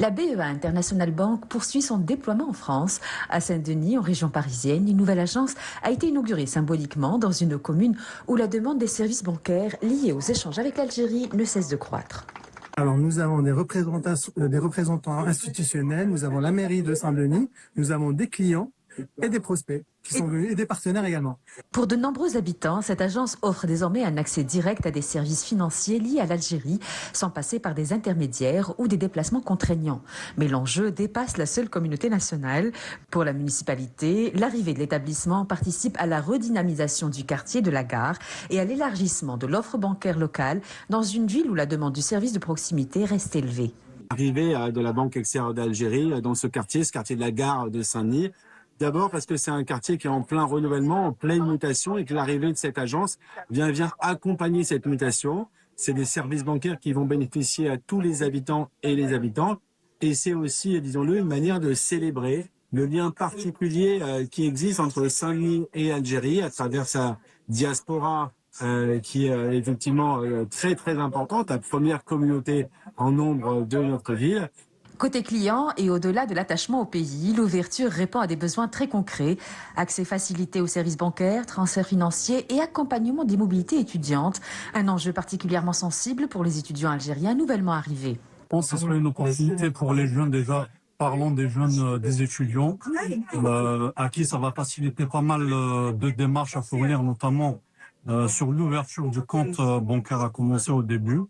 La BEA International Bank poursuit son déploiement en France. À Saint-Denis, en région parisienne, une nouvelle agence a été inaugurée symboliquement dans une commune où la demande des services bancaires liés aux échanges avec l'Algérie ne cesse de croître. Alors nous avons des représentants institutionnels, nous avons la mairie de Saint-Denis, nous avons des clients et des prospects qui sont venus et des partenaires également. Pour de nombreux habitants, cette agence offre désormais un accès direct à des services financiers liés à l'Algérie, sans passer par des intermédiaires ou des déplacements contraignants. Mais l'enjeu dépasse la seule communauté nationale. Pour la municipalité, l'arrivée de l'établissement participe à la redynamisation du quartier de la Gare et à l'élargissement de l'offre bancaire locale dans une ville où la demande du service de proximité reste élevée. L'arrivée de la Banque extérieure d'Algérie dans ce quartier de la Gare de Saint-Denis. D'abord parce que c'est un quartier qui est en plein renouvellement, en pleine mutation et que l'arrivée de cette agence vient accompagner cette mutation. C'est des services bancaires qui vont bénéficier à tous les habitants et les habitantes. Et c'est aussi, disons-le, une manière de célébrer le lien particulier qui existe entre Saint-Denis et Algérie à travers sa diaspora qui est effectivement très très importante, la première communauté en nombre de notre ville. Côté client et au-delà de l'attachement au pays, l'ouverture répond à des besoins très concrets. Accès facilité aux services bancaires, transferts financiers et accompagnement des mobilités étudiantes. Un enjeu particulièrement sensible pour les étudiants algériens nouvellement arrivés. Je pense que ce serait une opportunité pour les jeunes déjà. Parlons des jeunes, des étudiants, à qui ça va faciliter pas mal de démarches à fournir, notamment sur l'ouverture du compte bancaire à commencer au début.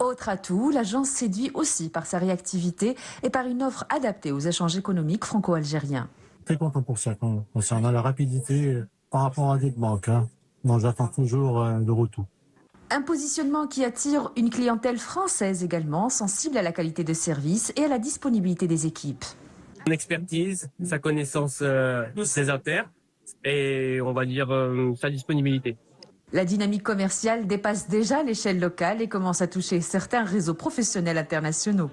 Autre atout, l'agence séduit aussi par sa réactivité et par une offre adaptée aux échanges économiques franco-algériens. Très content pour ça, concernant la rapidité par rapport à des banques. Donc j'attends toujours de retour. Un positionnement qui attire une clientèle française également, sensible à la qualité de service et à la disponibilité des équipes. Son expertise, sa connaissance des inter et on va dire sa disponibilité. La dynamique commerciale dépasse déjà l'échelle locale et commence à toucher certains réseaux professionnels internationaux.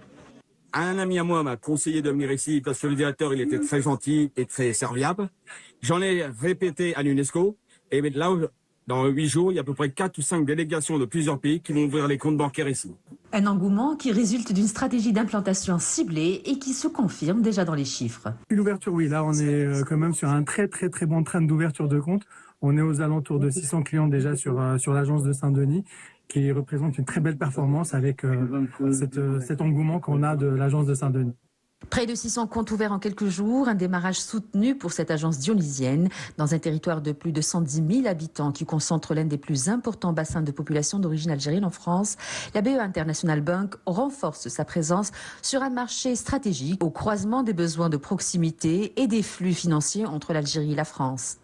Un ami à moi m'a conseillé de venir ici parce que le directeur il était très gentil et très serviable. J'en ai répété à l'UNESCO et là, dans 8 jours, il y a à peu près 4 ou 5 délégations de plusieurs pays qui vont ouvrir les comptes bancaires ici. Un engouement qui résulte d'une stratégie d'implantation ciblée et qui se confirme déjà dans les chiffres. L'ouverture, oui, là on est quand même sur un très bon train d'ouverture de compte. On est aux alentours de 600 clients déjà sur l'agence de Saint-Denis, qui représente une très belle performance avec cet engouement qu'on a de l'agence de Saint-Denis. Près de 600 comptes ouverts en quelques jours, un démarrage soutenu pour cette agence dionysienne dans un territoire de plus de 110 000 habitants qui concentre l'un des plus importants bassins de population d'origine algérienne en France. La BEA International Bank renforce sa présence sur un marché stratégique au croisement des besoins de proximité et des flux financiers entre l'Algérie et la France.